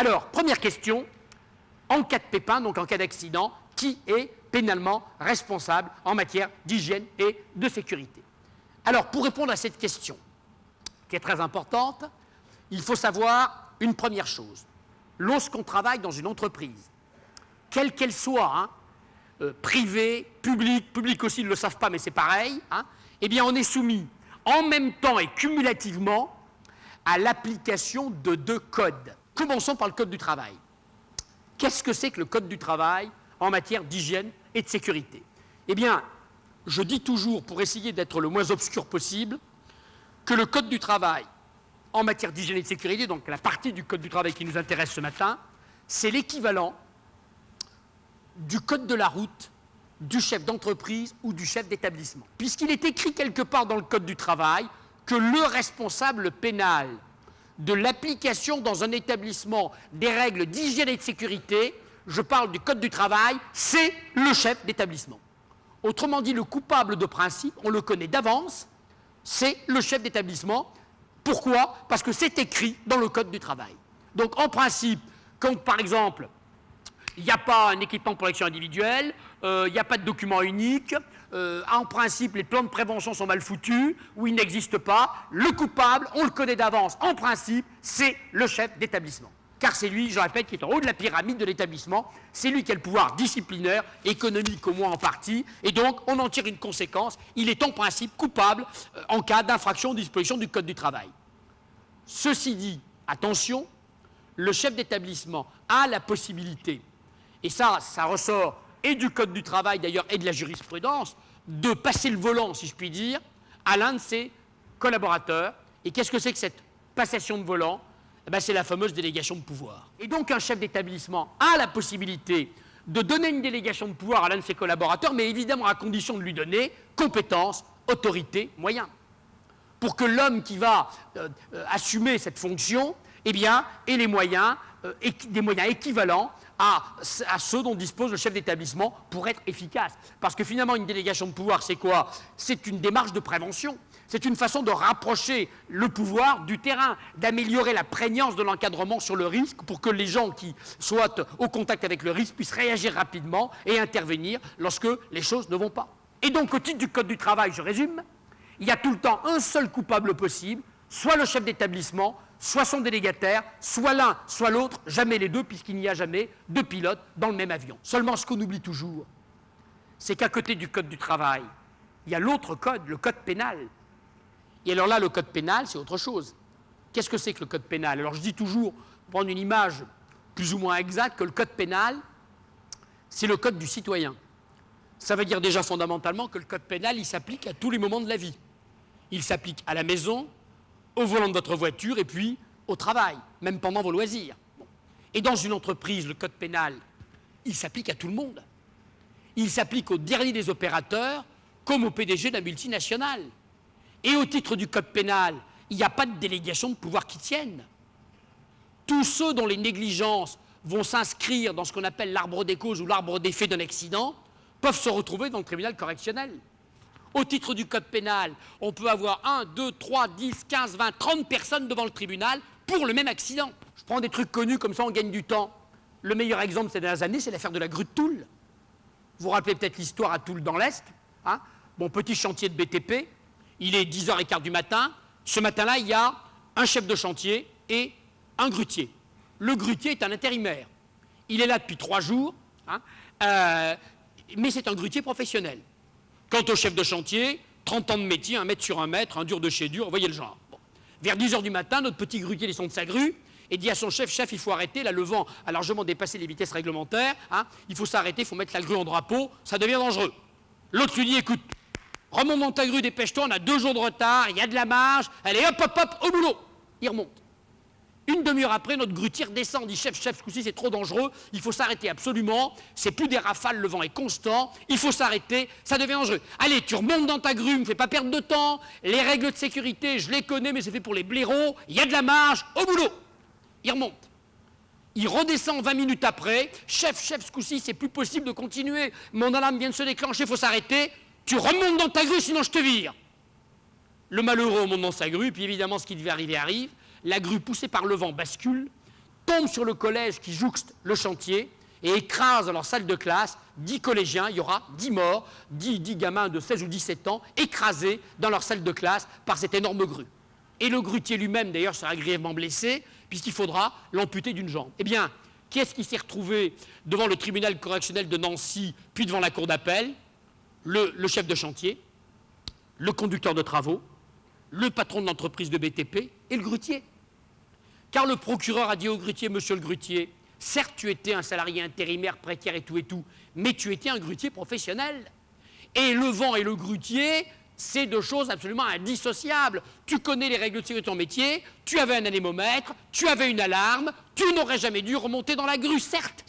Alors, première question, en cas de pépin, donc en cas d'accident, qui est pénalement responsable en matière d'hygiène et de sécurité? Alors, pour répondre à cette question, qui est très importante, il faut savoir une première chose. Lorsqu'on travaille dans une entreprise, quelle qu'elle soit, privée, publique aussi, ils ne le savent pas, mais c'est pareil, eh bien, on est soumis en même temps et cumulativement à l'application de 2 codes. Commençons par le code du travail. Qu'est-ce que c'est que le code du travail en matière d'hygiène et de sécurité? Eh bien, je dis toujours, pour essayer d'être le moins obscur possible, que le code du travail en matière d'hygiène et de sécurité, donc la partie du code du travail qui nous intéresse ce matin, c'est l'équivalent du code de la route du chef d'entreprise ou du chef d'établissement. Puisqu'il est écrit quelque part dans le code du travail que le responsable pénal de l'application dans un établissement des règles d'hygiène et de sécurité, je parle du code du travail, c'est le chef d'établissement. Autrement dit, le coupable de principe, on le connaît d'avance, c'est le chef d'établissement. Pourquoi? Parce que c'est écrit dans le code du travail. Donc en principe, quand par exemple, il n'y a pas un équipement de protection individuelle, il n'y a pas de document unique, en principe les plans de prévention sont mal foutus, ou ils n'existent pas, le coupable, on le connaît d'avance, en principe, c'est le chef d'établissement. Car c'est lui, je répète, qui est en haut de la pyramide de l'établissement, c'est lui qui a le pouvoir disciplinaire, économique au moins en partie, et donc on en tire une conséquence, il est en principe coupable en cas d'infraction aux dispositions du Code du travail. Ceci dit, attention, le chef d'établissement a la possibilité, et ça ressort et du Code du travail d'ailleurs et de la jurisprudence, de passer le volant, si je puis dire, à l'un de ses collaborateurs. Et qu'est-ce que c'est que cette passation de volant? C'est la fameuse délégation de pouvoir. Et donc un chef d'établissement a la possibilité de donner une délégation de pouvoir à l'un de ses collaborateurs, mais évidemment à condition de lui donner compétence, autorité, moyens. Pour que l'homme qui va assumer cette fonction, eh bien, ait les moyens, des moyens équivalents à ceux dont dispose le chef d'établissement pour être efficace. Parce que finalement, une délégation de pouvoir, c'est quoi? C'est une démarche de prévention. C'est une façon de rapprocher le pouvoir du terrain, d'améliorer la prégnance de l'encadrement sur le risque pour que les gens qui soient au contact avec le risque puissent réagir rapidement et intervenir lorsque les choses ne vont pas. Et donc, au titre du Code du travail, je résume, il y a tout le temps un seul coupable possible, soit le chef d'établissement, soit son délégataire, soit l'un, soit l'autre, jamais les deux, puisqu'il n'y a jamais 2 pilotes dans le même avion. Seulement, ce qu'on oublie toujours, c'est qu'à côté du Code du travail, il y a l'autre code, le Code pénal. Et alors là, le Code pénal, c'est autre chose. Qu'est-ce que c'est que le Code pénal? Alors je dis toujours, pour prendre une image plus ou moins exacte, que le Code pénal, c'est le Code du citoyen. Ça veut dire déjà fondamentalement que le Code pénal, il s'applique à tous les moments de la vie. Il s'applique à la maison, au volant de votre voiture et puis au travail, même pendant vos loisirs. Et dans une entreprise, le Code pénal, il s'applique à tout le monde. Il s'applique au dernier des opérateurs comme au PDG d'un multinational. Et au titre du Code pénal, il n'y a pas de délégation de pouvoir qui tienne. Tous ceux dont les négligences vont s'inscrire dans ce qu'on appelle l'arbre des causes ou l'arbre des faits d'un accident peuvent se retrouver dans le tribunal correctionnel. Au titre du Code pénal, on peut avoir 1, 2, 3, 10, 15, 20, 30 personnes devant le tribunal pour le même accident. Je prends des trucs connus, comme ça on gagne du temps. Le meilleur exemple ces dernières années, c'est l'affaire de la grue de Toul. Vous vous rappelez peut-être l'histoire à Toul dans l'Est. Bon, petit chantier de BTP, il est 10h15 du matin. Ce matin-là, il y a un chef de chantier et un grutier. Le grutier est un intérimaire. Il est là depuis 3 jours, mais c'est un grutier professionnel. Quant au chef de chantier, 30 ans de métier, 1 mètre sur 1 mètre, un dur de chez dur, vous voyez le genre. Bon. Vers 10h du matin, notre petit grutier descend de sa grue et dit à son chef, il faut arrêter, là le vent a largement dépassé les vitesses réglementaires, il faut s'arrêter, il faut mettre la grue en drapeau, ça devient dangereux. L'autre lui dit, écoute, remonte dans ta grue, dépêche-toi, on a 2 jours de retard, il y a de la marge, allez hop, hop, hop, au boulot. Il remonte. Une demi-heure après, notre grutier descend, dit chef, ce coup-ci c'est trop dangereux, il faut s'arrêter absolument, c'est plus des rafales, le vent est constant, il faut s'arrêter, ça devient dangereux. Allez, tu remontes dans ta grue, me fais pas perdre de temps, les règles de sécurité, je les connais, mais c'est fait pour les blaireaux, il y a de la marge, au boulot. Il remonte. Il redescend 20 minutes après, chef, ce coup-ci c'est plus possible de continuer, mon alarme vient de se déclencher, il faut s'arrêter, tu remontes dans ta grue, sinon je te vire. Le malheureux remonte dans sa grue, puis évidemment ce qui devait arriver arrive. La grue poussée par le vent bascule, tombe sur le collège qui jouxte le chantier et écrase dans leur salle de classe 10 collégiens, il y aura 10 morts, 10 gamins de 16 ou 17 ans écrasés dans leur salle de classe par cette énorme grue. Et le grutier lui-même, d'ailleurs, sera grièvement blessé, puisqu'il faudra l'amputer d'une jambe. Eh bien, qui est-ce qui s'est retrouvé devant le tribunal correctionnel de Nancy, puis devant la cour d'appel? Le chef de chantier, le conducteur de travaux, le patron de l'entreprise de BTP et le grutier. Car le procureur a dit au grutier, monsieur le grutier, certes, tu étais un salarié intérimaire, précaire et tout, mais tu étais un grutier professionnel. Et le vent et le grutier, c'est deux choses absolument indissociables. Tu connais les règles de sécurité de ton métier, tu avais un anémomètre, tu avais une alarme, tu n'aurais jamais dû remonter dans la grue. Certes,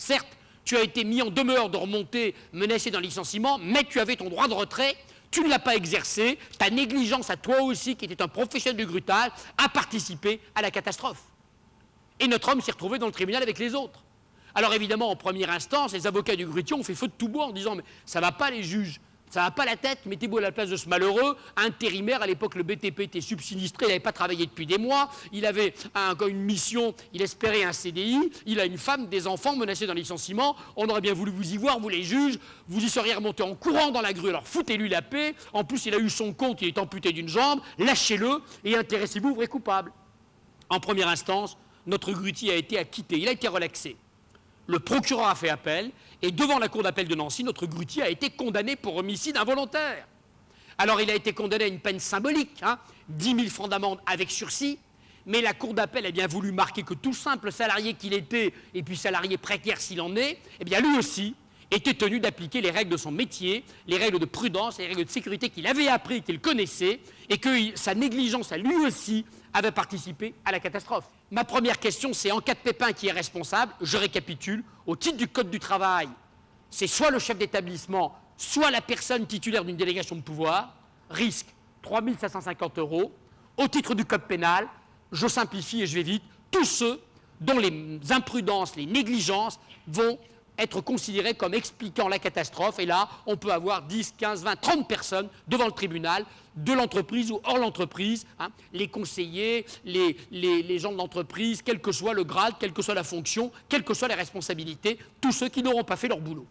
tu as été mis en demeure de remonter, menacé d'un licenciement, mais tu avais ton droit de retrait, tu ne l'as pas exercé, ta négligence à toi aussi, qui était un professionnel du grutage, a participé à la catastrophe. Et notre homme s'est retrouvé dans le tribunal avec les autres. Alors évidemment, en première instance, les avocats du grutier ont fait feu de tout bois en disant « mais ça ne va pas les juges, ça ne va pas la tête, mettez-vous à la place de ce malheureux, intérimaire, à l'époque le BTP était subsinistré, il n'avait pas travaillé depuis des mois, il avait une mission, il espérait un CDI, il a une femme, des enfants menacés d'un licenciement, on aurait bien voulu vous y voir, vous les juges, vous y seriez remontés en courant dans la grue, alors foutez-lui la paix, en plus il a eu son compte, il est amputé d'une jambe, lâchez-le et intéressez-vous, vrai coupable. En première instance, notre grutier a été acquitté, il a été relaxé. Le procureur a fait appel, et devant la cour d'appel de Nancy, notre grutier a été condamné pour homicide involontaire. Alors il a été condamné à une peine symbolique, 10 000 francs d'amende avec sursis, mais la cour d'appel a bien voulu marquer que tout simple salarié qu'il était, et puis salarié précaire s'il en est, eh bien lui aussi était tenu d'appliquer les règles de son métier, les règles de prudence, les règles de sécurité qu'il avait appris, qu'il connaissait, et que sa négligence à lui aussi avait participé à la catastrophe. Ma première question, c'est en cas de pépin qui est responsable, je récapitule, au titre du Code du travail, c'est soit le chef d'établissement, soit la personne titulaire d'une délégation de pouvoir, risque 3 550 €. Au titre du Code pénal, je simplifie et je vais vite, tous ceux dont les imprudences, les négligences vont être considérés comme expliquant la catastrophe. Et là, on peut avoir 10, 15, 20, 30 personnes devant le tribunal de l'entreprise ou hors l'entreprise, les conseillers, les gens de l'entreprise, quel que soit le grade, quelle que soit la fonction, quelles que soient les responsabilités, tous ceux qui n'auront pas fait leur boulot.